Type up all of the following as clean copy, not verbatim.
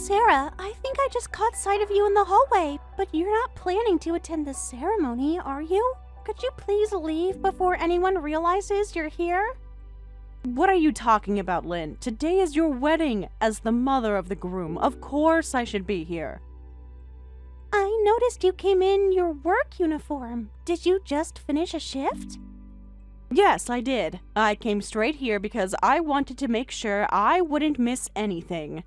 Sarah, I think I just caught sight of you in the hallway, but you're not planning to attend the ceremony, are you? Could you please leave before anyone realizes you're here? What are you talking about, Lynn? Today is your wedding. As the mother of the groom, of course I should be here. I noticed you came in your work uniform. Did you just finish a shift? Yes, I did. I came straight here because I wanted to make sure I wouldn't miss anything.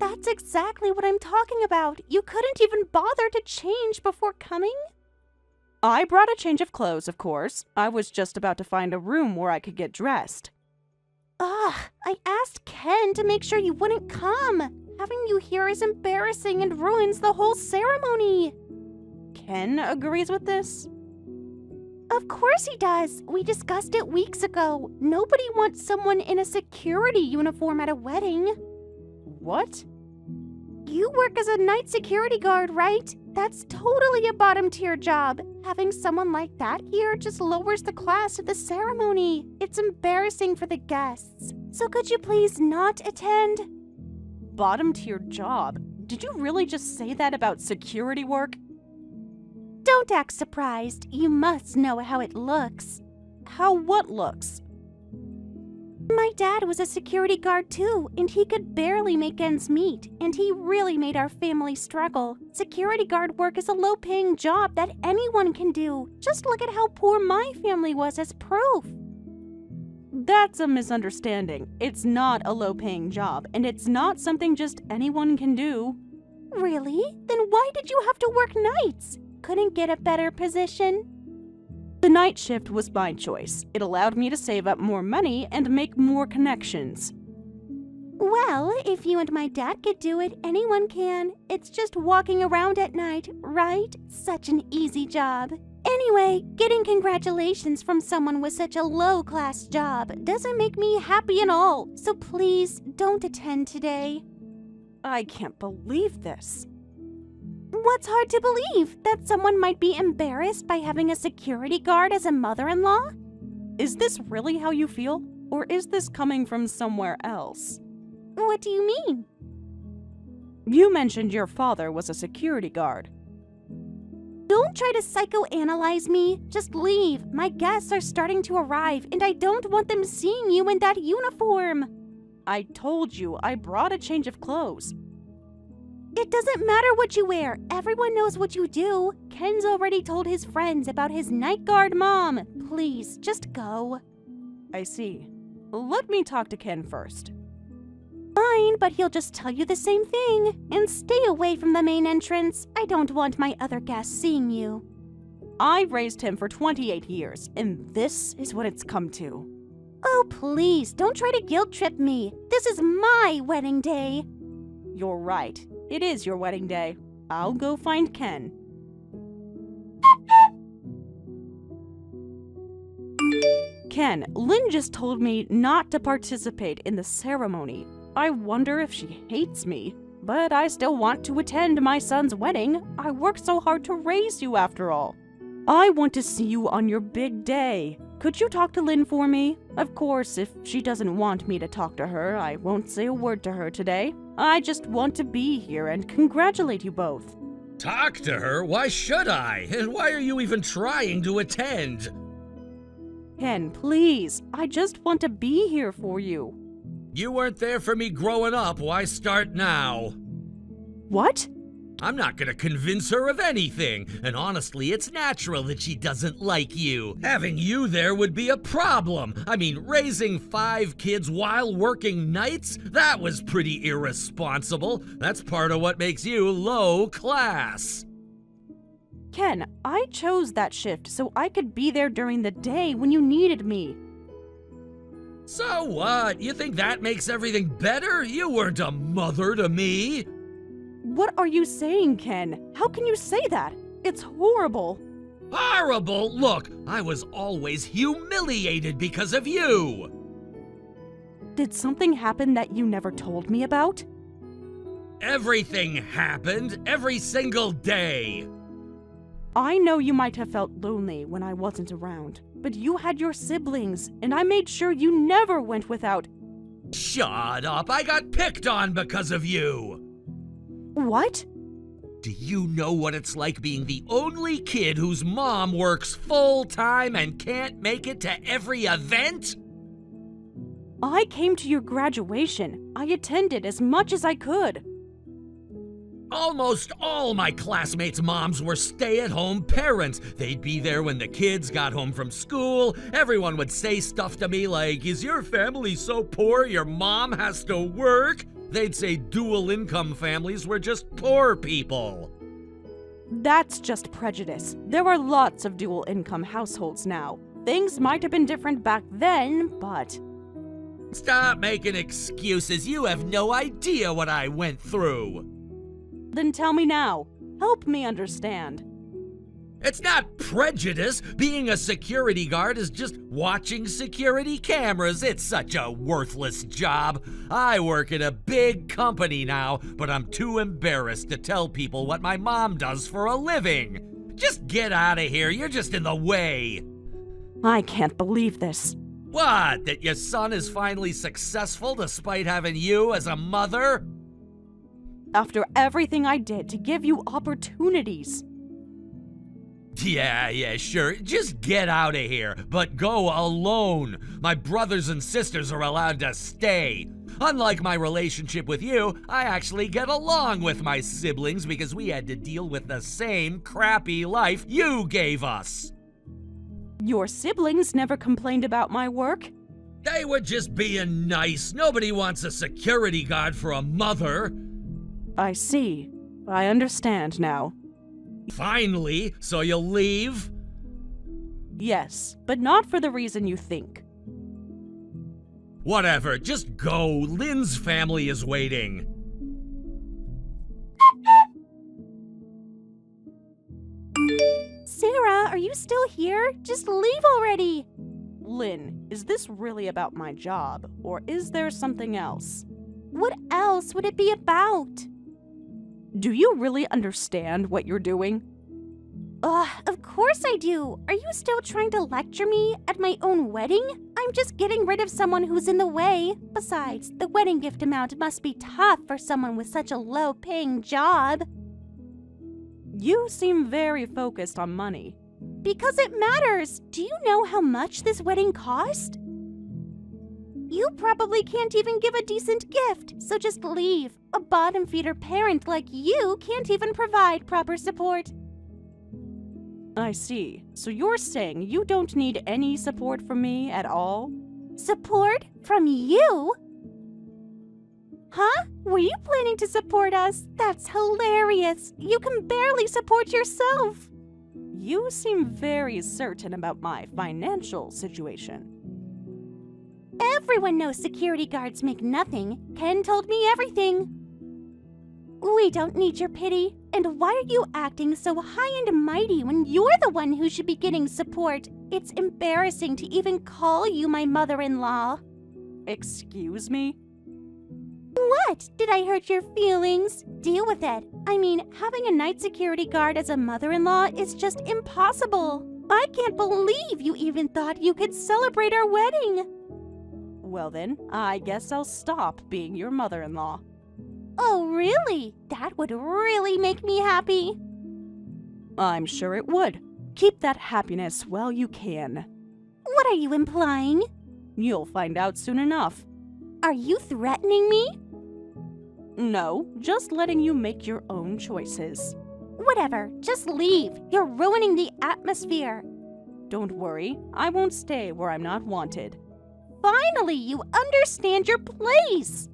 That's exactly what I'm talking about. You couldn't even bother to change before coming? I brought a change of clothes, of course. I was just about to find a room where I could get dressed. Ugh, I asked Ken to make sure you wouldn't come. Having you here is embarrassing and ruins the whole ceremony. Ken agrees with this? Of course he does. We discussed it weeks ago. Nobody wants someone in a security uniform at a wedding. What? You work as a night security guard, right? That's totally a bottom-tier job. Having someone like that here just lowers the class of the ceremony. It's embarrassing for the guests. So could you please not attend? Bottom-tier job? Did you really just say that about security work? Don't act surprised. You must know how it looks. How what looks? My dad was a security guard too, and he could barely make ends meet, and he really made our family struggle. Security guard work is a low-paying job that anyone can do. Just look at how poor my family was as proof. That's a misunderstanding. It's not a low-paying job, and it's not something just anyone can do. Really? Then why did you have to work nights? Couldn't get a better position? The night shift was my choice. It allowed me to save up more money and make more connections. Well, if you and my dad could do it, anyone can. It's just walking around at night, right? Such an easy job. Anyway, getting congratulations from someone with such a low-class job doesn't make me happy at all, so please don't attend today. I can't believe this. What's hard to believe? That someone might be embarrassed by having a security guard as a mother-in-law? Is this really how you feel? Or is this coming from somewhere else? What do you mean? You mentioned your father was a security guard. Don't try to psychoanalyze me. Just leave. My guests are starting to arrive, and I don't want them seeing you in that uniform. I told you I brought a change of clothes. It doesn't matter what you wear. Everyone knows what you do. Ken's already told his friends about his night guard mom. Please, just go. I see. Let me talk to Ken first. Fine, but he'll just tell you the same thing. And stay away from the main entrance. I don't want my other guests seeing you. I raised him for 28 years, and this is what it's come to. Oh, please, don't try to guilt trip me. This is my wedding day. You're right. It is your wedding day. I'll go find Ken. Ken, Lynn just told me not to participate in the ceremony. I wonder if she hates me. But I still want to attend my son's wedding. I worked so hard to raise you after all. I want to see you on your big day. Could you talk to Lynn for me? Of course, if she doesn't want me to talk to her, I won't say a word to her today. I just want to be here and congratulate you both. Talk to her? Why should I? And why are you even trying to attend? Ken, please. I just want to be here for you. You weren't there for me growing up. Why start now? What? I'm not gonna convince her of anything, and honestly, it's natural that she doesn't like you. Having you there would be a problem. I mean, raising 5 kids while working nights? That was pretty irresponsible. That's part of what makes you low class. Ken, I chose that shift so I could be there during the day when you needed me. So what? You think that makes everything better? You weren't a mother to me. What are you saying, Ken? How can you say that? It's horrible. Horrible? Look, I was always humiliated because of you. Did something happen that you never told me about? Everything happened every single day. I know you might have felt lonely when I wasn't around, but you had your siblings, and I made sure you never went without. Shut up, I got picked on because of you. What? Do you know what it's like being the only kid whose mom works full-time and can't make it to every event? I came to your graduation. I attended as much as I could. Almost all my classmates' moms were stay-at-home parents. They'd be there when the kids got home from school. Everyone would say stuff to me like, "Is your family so poor your mom has to work?" They'd say dual-income families were just poor people. That's just prejudice. There are lots of dual-income households now. Things might have been different back then, but... Stop making excuses. You have no idea what I went through. Then tell me now. Help me understand. It's not prejudice. Being a security guard is just watching security cameras. It's such a worthless job. I work at a big company now, but I'm too embarrassed to tell people what my mom does for a living. Just get out of here. You're just in the way. I can't believe this. What? That your son is finally successful despite having you as a mother? After everything I did to give you opportunities. Yeah, sure. Just get out of here, but go alone. My brothers and sisters are allowed to stay. Unlike my relationship with you, I actually get along with my siblings because we had to deal with the same crappy life you gave us. Your siblings never complained about my work. They were just being nice. Nobody wants a security guard for a mother. I see. I understand now. Finally, so you'll leave? Yes, but not for the reason you think. Whatever, just go. Lynn's family is waiting. Sarah, are you still here? Just leave already. Lynn, is this really about my job, or is there something else? What else would it be about? Do you really understand what you're doing? Of course I do. Are you still trying to lecture me at my own wedding? I'm just getting rid of someone who's in the way. Besides, the wedding gift amount must be tough for someone with such a low-paying job. You seem very focused on money. Because it matters. Do you know how much this wedding cost? You probably can't even give a decent gift, so just leave. A bottom-feeder parent like you can't even provide proper support. I see. So you're saying you don't need any support from me at all? Support? From you? Huh? Were you planning to support us? That's hilarious. You can barely support yourself. You seem very certain about my financial situation. Everyone knows security guards make nothing. Ken told me everything. We don't need your pity. And why are you acting so high and mighty when you're the one who should be getting support? It's embarrassing to even call you my mother-in-law. Excuse me? What? Did I hurt your feelings? Deal with it. I mean, having a night security guard as a mother-in-law is just impossible. I can't believe you even thought you could celebrate our wedding. Well then, I guess I'll stop being your mother-in-law. Oh, really? That would really make me happy. I'm sure it would. Keep that happiness while you can. What are you implying? You'll find out soon enough. Are you threatening me? No, just letting you make your own choices. Whatever, just leave. You're ruining the atmosphere. Don't worry, I won't stay where I'm not wanted. Finally, you understand your place.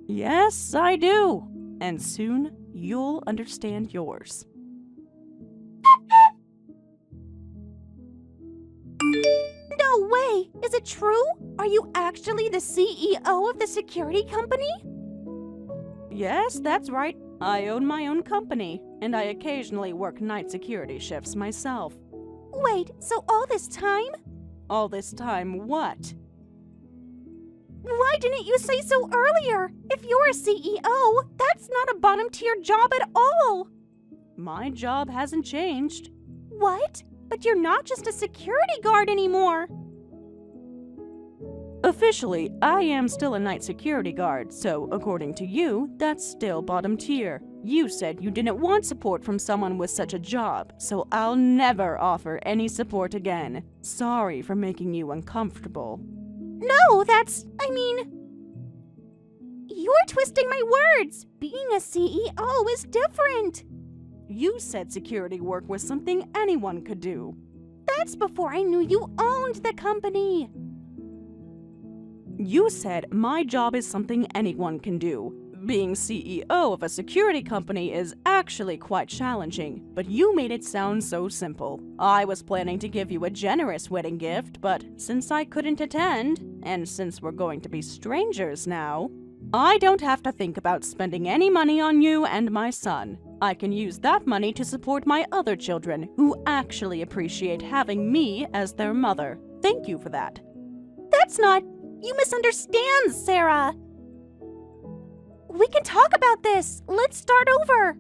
Yes, I do. And soon, you'll understand yours. No way! Is it true? Are you actually the CEO of the security company? Yes, that's right. I own my own company, and I occasionally work night security shifts myself. Wait, so all this time? All this time, what? Why didn't you say so earlier? If you're a CEO, that's not a bottom-tier job at all. My job hasn't changed. What? But you're not just a security guard anymore. Officially, I am still a night security guard, so according to you, that's still bottom tier. You said you didn't want support from someone with such a job, so I'll never offer any support again. Sorry for making you uncomfortable. No, you're twisting my words. Being a CEO is different. You said security work was something anyone could do. That's before I knew you owned the company. You said my job is something anyone can do. Being CEO of a security company is actually quite challenging, but you made it sound so simple. I was planning to give you a generous wedding gift, but since I couldn't attend, and since we're going to be strangers now, I don't have to think about spending any money on you and my son. I can use that money to support my other children who actually appreciate having me as their mother. Thank you for that. That's not... You misunderstand, Sarah. We can talk about this. Let's start over.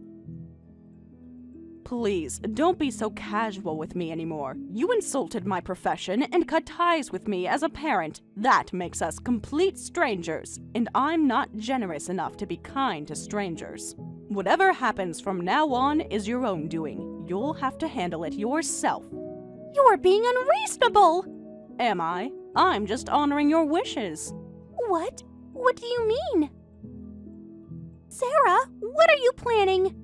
Please, don't be so casual with me anymore. You insulted my profession and cut ties with me as a parent. That makes us complete strangers, and I'm not generous enough to be kind to strangers. Whatever happens from now on is your own doing. You'll have to handle it yourself. You're being unreasonable. Am I? I'm just honoring your wishes. What? What do you mean? Sarah, what are you planning?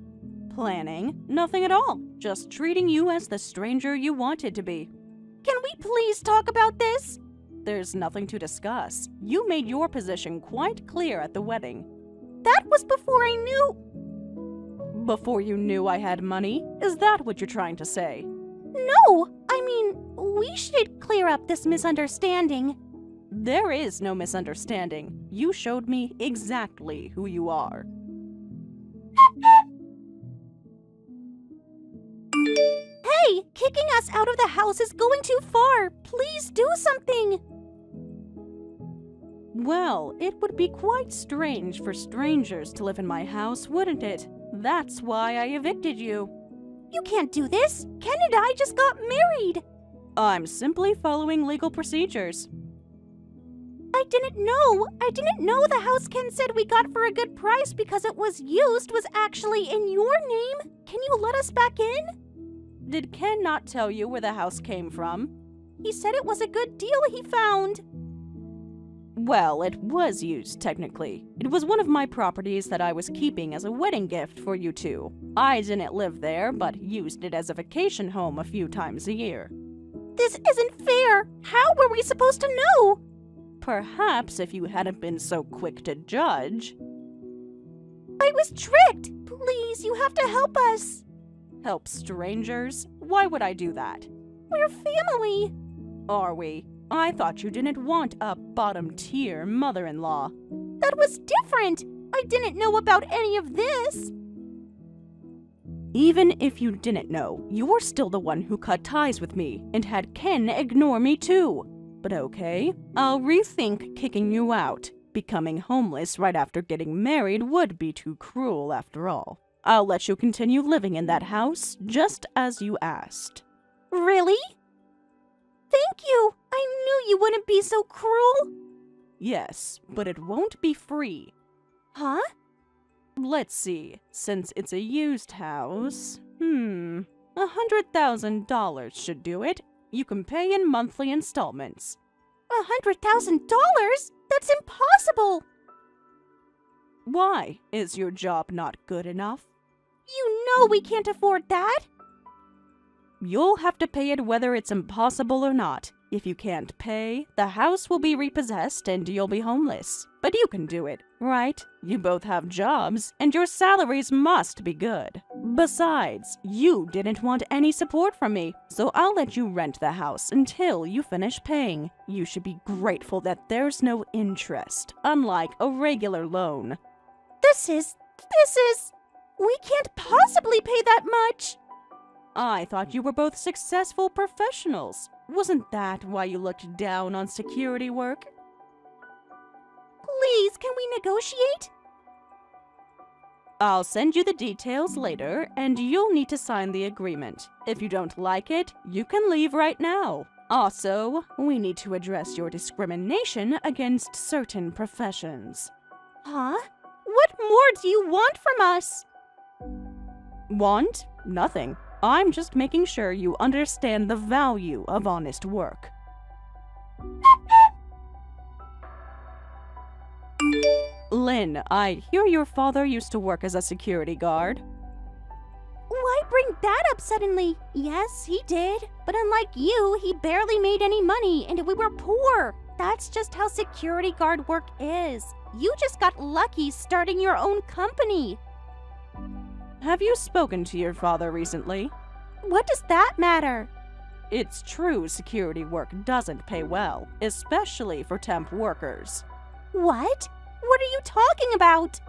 Planning? Nothing at all. Just treating you as the stranger you wanted to be. Can we please talk about this? There's nothing to discuss. You made your position quite clear at the wedding. That was before I knew... Before you knew I had money? Is that what you're trying to say? No! We should clear up this misunderstanding. There is no misunderstanding. You showed me exactly who you are. Hey! Kicking us out of the house is going too far. Please do something. Well, it would be quite strange for strangers to live in my house, wouldn't it? That's why I evicted you. You can't do this. Ken and I just got married. I'm simply following legal procedures. I didn't know the house Ken said we got for a good price because it was used was actually in your name. Can you let us back in? Did Ken not tell you where the house came from? He said it was a good deal he found. Well, it was used, technically. It was one of my properties that I was keeping as a wedding gift for you two. I didn't live there, but used it as a vacation home a few times a year. This isn't fair. How were we supposed to know? Perhaps if you hadn't been so quick to judge. I was tricked. Please, you have to help us. Help strangers? Why would I do that? We're family. Are we? I thought you didn't want a bottom-tier mother-in-law. That was different. I didn't know about any of this. Even if you didn't know, you're still the one who cut ties with me and had Ken ignore me too. But okay, I'll rethink kicking you out. Becoming homeless right after getting married would be too cruel after all. I'll let you continue living in that house just as you asked. Really? Thank you. I knew you wouldn't be so cruel. Yes, but it won't be free. Huh? Let's see. Since it's a used house, $100,000 should do it. You can pay in monthly installments. $100,000? That's impossible. Why? Is your job not good enough? You know we can't afford that. You'll have to pay it whether it's impossible or not. If you can't pay, the house will be repossessed and you'll be homeless. But you can do it, right? You both have jobs, and your salaries must be good. Besides, you didn't want any support from me, so I'll let you rent the house until you finish paying. You should be grateful that there's no interest, unlike a regular loan. This is... We can't possibly pay that much. I thought you were both successful professionals. Wasn't that why you looked down on security work? Please, can we negotiate? I'll send you the details later, and you'll need to sign the agreement. If you don't like it, you can leave right now. Also, we need to address your discrimination against certain professions. Huh? What more do you want from us? Want? Nothing. I'm just making sure you understand the value of honest work. Lynn, I hear your father used to work as a security guard. Why bring that up suddenly? Yes, he did. But unlike you, he barely made any money and we were poor. That's just how security guard work is. You just got lucky starting your own company. Have you spoken to your father recently? What does that matter? It's true security work doesn't pay well, especially for temp workers. What? What are you talking about?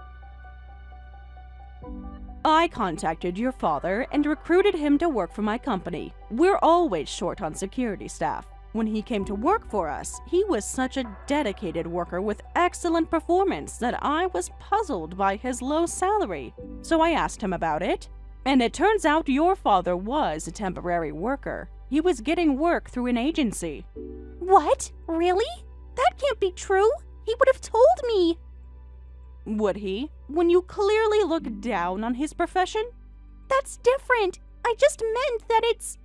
I contacted your father and recruited him to work for my company. We're always short on security staff. When he came to work for us, he was such a dedicated worker with excellent performance that I was puzzled by his low salary. So I asked him about it, and it turns out your father was a temporary worker. He was getting work through an agency. What? Really? That can't be true. He would have told me. Would he? When you clearly look down on his profession? That's different. I just meant that it's...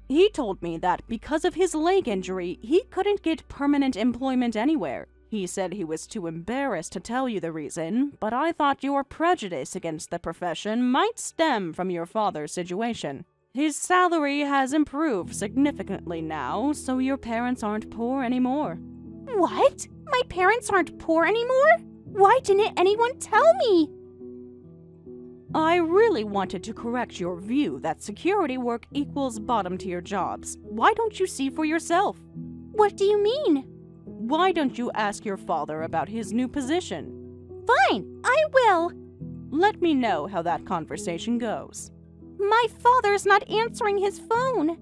He told me that because of his leg injury, he couldn't get permanent employment anywhere. He said he was too embarrassed to tell you the reason, but I thought your prejudice against the profession might stem from your father's situation. His salary has improved significantly now, so your parents aren't poor anymore. What? My parents aren't poor anymore? Why didn't anyone tell me? I really wanted to correct your view that security work equals bottom-tier jobs. Why don't you see for yourself? What do you mean? Why don't you ask your father about his new position? Fine, I will. Let me know how that conversation goes. My father's not answering his phone.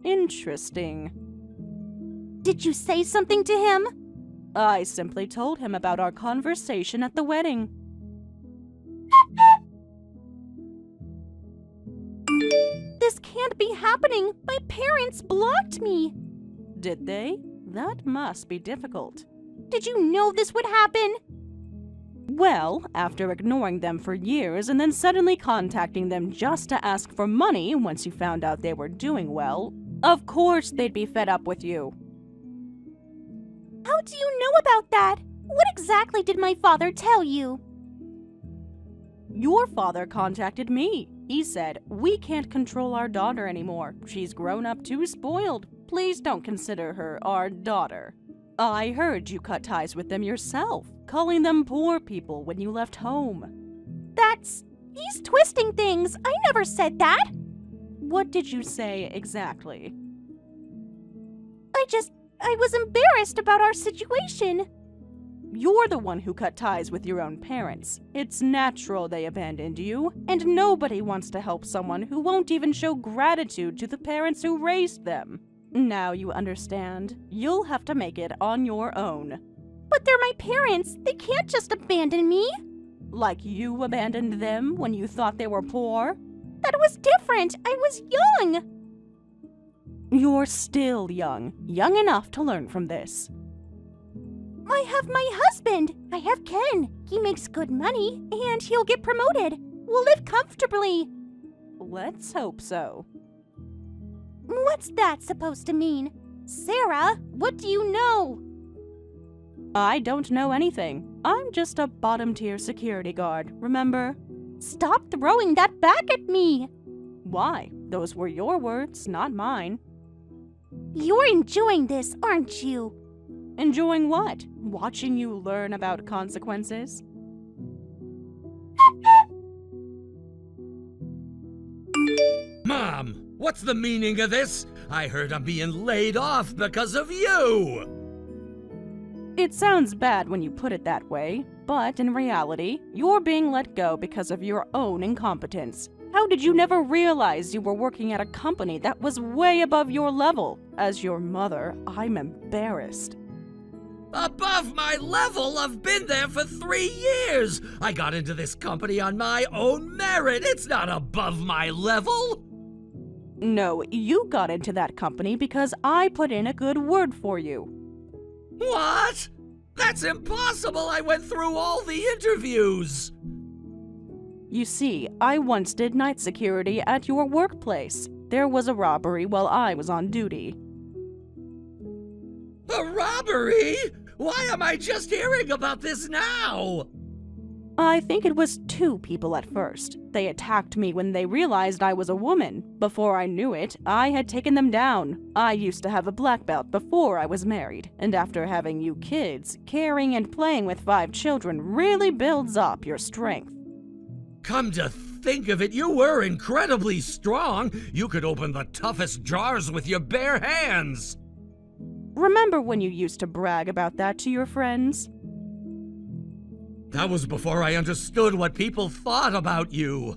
Interesting. Did you say something to him? I simply told him about our conversation at the wedding. This can't be happening. My parents blocked me. Did they? That must be difficult. Did you know this would happen? Well, after ignoring them for years and then suddenly contacting them just to ask for money once you found out they were doing well, of course they'd be fed up with you. How do you know about that? What exactly did my father tell you? Your father contacted me. He said, "We can't control our daughter anymore. She's grown up too spoiled. Please don't consider her our daughter." I heard you cut ties with them yourself, calling them poor people when you left home. He's twisting things. I never said that. What did you say exactly? I was embarrassed about our situation. You're the one who cut ties with your own parents. It's natural they abandoned you, and nobody wants to help someone who won't even show gratitude to the parents who raised them. Now you understand. You'll have to make it on your own. But they're my parents. They can't just abandon me. Like you abandoned them when you thought they were poor? That was different. I was young. You're still young enough to learn from this. I have my husband. I have Ken. He makes good money, and he'll get promoted. We'll live comfortably. Let's hope so. What's that supposed to mean? Sarah, what do you know? I don't know anything. I'm just a bottom-tier security guard, remember? Stop throwing that back at me. Why? Those were your words, not mine. You're enjoying this, aren't you? Enjoying what? Watching you learn about consequences? Mom, what's the meaning of this? I heard I'm being laid off because of you! It sounds bad when you put it that way, but in reality, you're being let go because of your own incompetence. How did you never realize you were working at a company that was way above your level? As your mother, I'm embarrassed. Above my level? I've been there for 3 years! I got into this company on my own merit! It's not above my level! No, you got into that company because I put in a good word for you. What? That's impossible! I went through all the interviews! You see, I once did night security at your workplace. There was a robbery while I was on duty. A robbery? Why am I just hearing about this now? I think it was 2 people at first. They attacked me when they realized I was a woman. Before I knew it, I had taken them down. I used to have a black belt before I was married, and after having you kids, caring and playing with 5 children really builds up your strength. Come to think of it, you were incredibly strong. You could open the toughest jars with your bare hands. Remember when you used to brag about that to your friends? That was before I understood what people thought about you.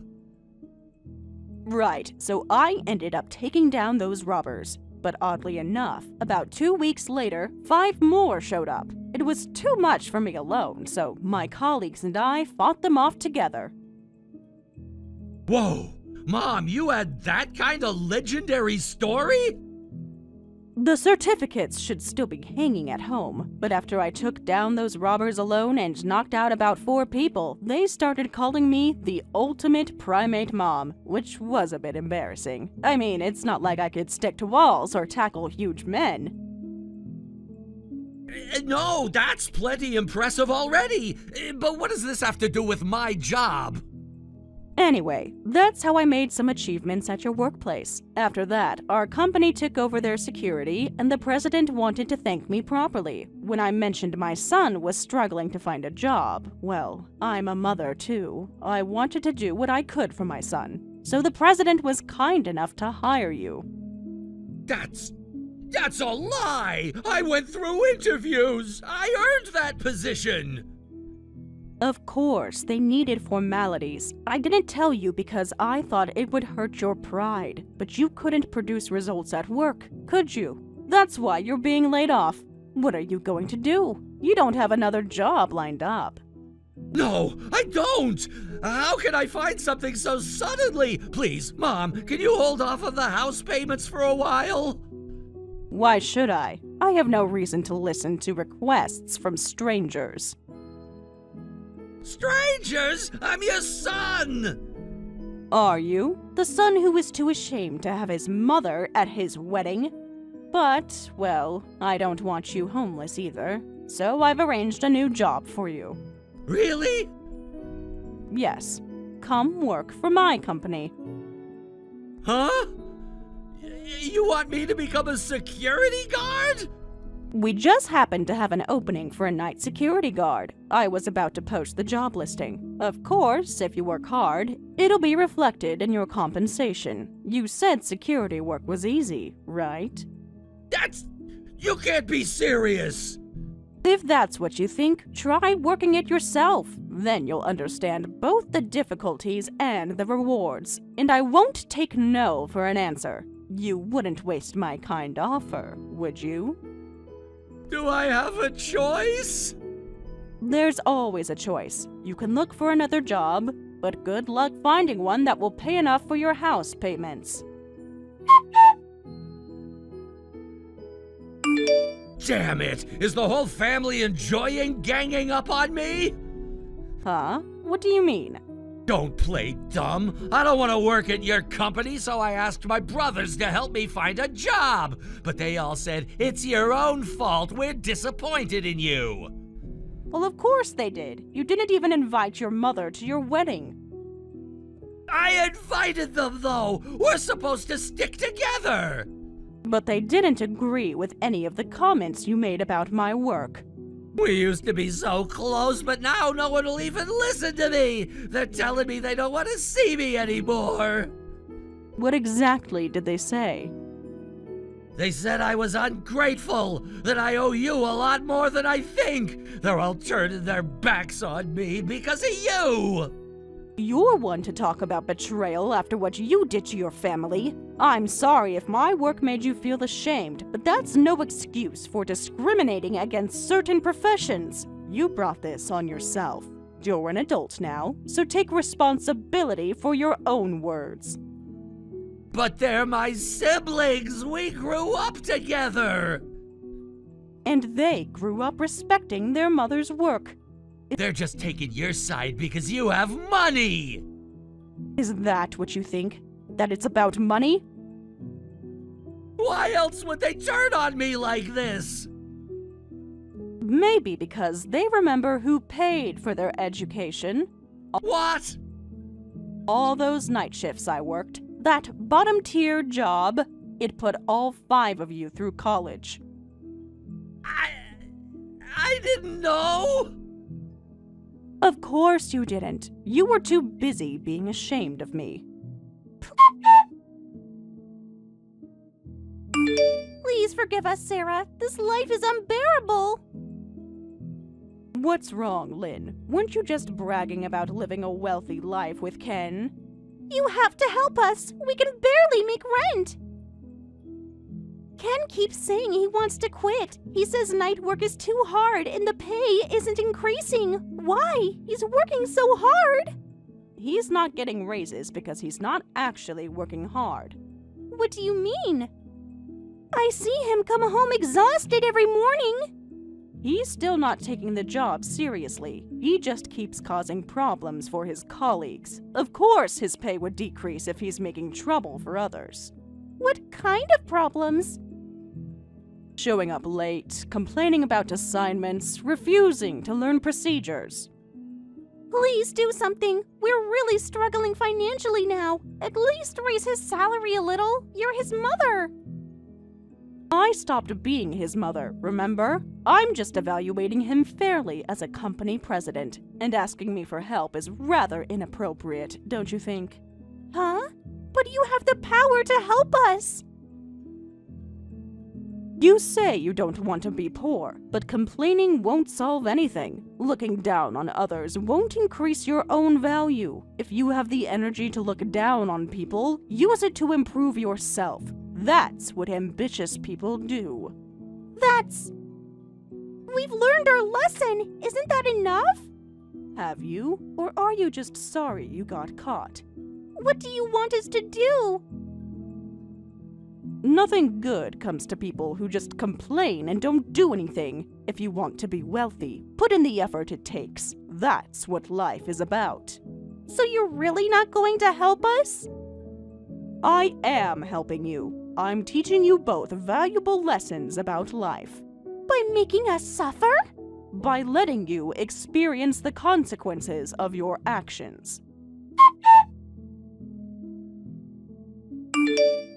Right, so I ended up taking down those robbers. But oddly enough, about 2 weeks later, 5 more showed up. It was too much for me alone, so my colleagues and I fought them off together. Whoa! Mom, you had that kind of legendary story? The certificates should still be hanging at home, but after I took down those robbers alone and knocked out about 4 people, they started calling me the ultimate primate mom, which was a bit embarrassing. I mean, it's not like I could stick to walls or tackle huge men. No, that's plenty impressive already. But what does this have to do with my job? Anyway, that's how I made some achievements at your workplace. After that, our company took over their security, and the president wanted to thank me properly. When I mentioned my son was struggling to find a job, well, I'm a mother too. I wanted to do what I could for my son. So the president was kind enough to hire you. That's a lie! I went through interviews! I earned that position! Of course, they needed formalities. I didn't tell you because I thought it would hurt your pride, but you couldn't produce results at work, could you? That's why you're being laid off. What are you going to do? You don't have another job lined up. No, I don't! How can I find something so suddenly? Please, Mom, can you hold off on the house payments for a while? Why should I? I have no reason to listen to requests from strangers. Strangers? I'm your son! Are you? The son who was too ashamed to have his mother at his wedding? But, well, I don't want you homeless either, so I've arranged a new job for you. Really? Yes. Come work for my company. Huh? You want me to become a security guard? We just happened to have an opening for a night security guard. I was about to post the job listing. Of course, if you work hard, it'll be reflected in your compensation. You said security work was easy, right? You can't be serious! If that's what you think, try working it yourself. Then you'll understand both the difficulties and the rewards. And I won't take no for an answer. You wouldn't waste my kind offer, would you? Do I have a choice? There's always a choice. You can look for another job, but good luck finding one that will pay enough for your house payments. Damn it! Is the whole family enjoying ganging up on me? Huh? What do you mean? Don't play dumb. I don't want to work at your company, so I asked my brothers to help me find a job. But they all said, it's your own fault. We're disappointed in you. Well, of course they did. You didn't even invite your mother to your wedding. I invited them, though. We're supposed to stick together. But they didn't agree with any of the comments you made about my work. We used to be so close, but now no one will even listen to me. They're telling me they don't want to see me anymore. What exactly did they say? They said I was ungrateful, that I owe you a lot more than I think. They're all turning their backs on me because of you. You're one to talk about betrayal after what you did to your family. I'm sorry if my work made you feel ashamed, but that's no excuse for discriminating against certain professions. You brought this on yourself. You're an adult now, so take responsibility for your own words. But they're my siblings. We grew up together. And they grew up respecting their mother's work. They're just taking your side because you have money. Is that what you think? That it's about money? Why else would they turn on me like this? Maybe because they remember who paid for their education. What? All those night shifts I worked. That bottom-tier job. It put all 5 of you through college. I didn't know. Of course you didn't. You were too busy being ashamed of me. Please forgive us, Sarah. This life is unbearable. What's wrong, Lynn? Weren't you just bragging about living a wealthy life with Ken? You have to help us. We can barely make rent. Ken keeps saying he wants to quit. He says night work is too hard and the pay isn't increasing. Why? He's working so hard. He's not getting raises because he's not actually working hard. What do you mean? I see him come home exhausted every morning. He's still not taking the job seriously. He just keeps causing problems for his colleagues. Of course his pay would decrease if he's making trouble for others. What kind of problems? Showing up late, complaining about assignments, refusing to learn procedures. Please do something. We're really struggling financially now. At least raise his salary a little. You're his mother. I stopped being his mother, remember? I'm just evaluating him fairly as a company president, and asking me for help is rather inappropriate, don't you think? Huh? But you have the power to help us. You say you don't want to be poor, but complaining won't solve anything. Looking down on others won't increase your own value. If you have the energy to look down on people, use it to improve yourself. That's what ambitious people do. We've learned our lesson. Isn't that enough? Have you? Or are you just sorry you got caught? What do you want us to do? Nothing good comes to people who just complain and don't do anything. If you want to be wealthy, put in the effort it takes. That's what life is about. So you're really not going to help us? I am helping you. I'm teaching you both valuable lessons about life. By making us suffer? By letting you experience the consequences of your actions.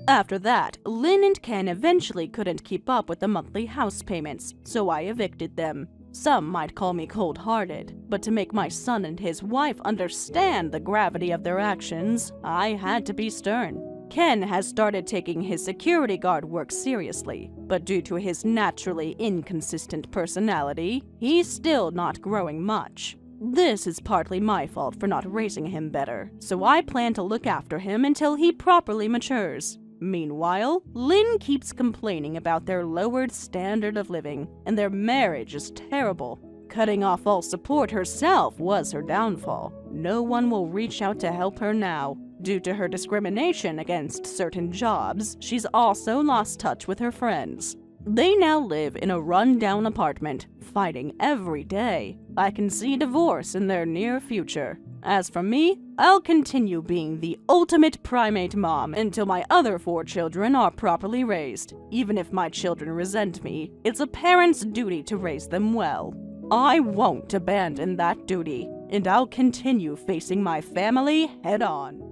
After that, Lynn and Ken eventually couldn't keep up with the monthly house payments, so I evicted them. Some might call me cold-hearted, but to make my son and his wife understand the gravity of their actions, I had to be stern. Ken has started taking his security guard work seriously, but due to his naturally inconsistent personality, he's still not growing much. This is partly my fault for not raising him better, so I plan to look after him until he properly matures. Meanwhile, Lynn keeps complaining about their lowered standard of living, and their marriage is terrible. Cutting off all support herself was her downfall. No one will reach out to help her now. Due to her discrimination against certain jobs, she's also lost touch with her friends. They now live in a run-down apartment, fighting every day. I can see divorce in their near future. As for me, I'll continue being the ultimate primate mom until my other 4 children are properly raised. Even if my children resent me, it's a parent's duty to raise them well. I won't abandon that duty, and I'll continue facing my family head-on.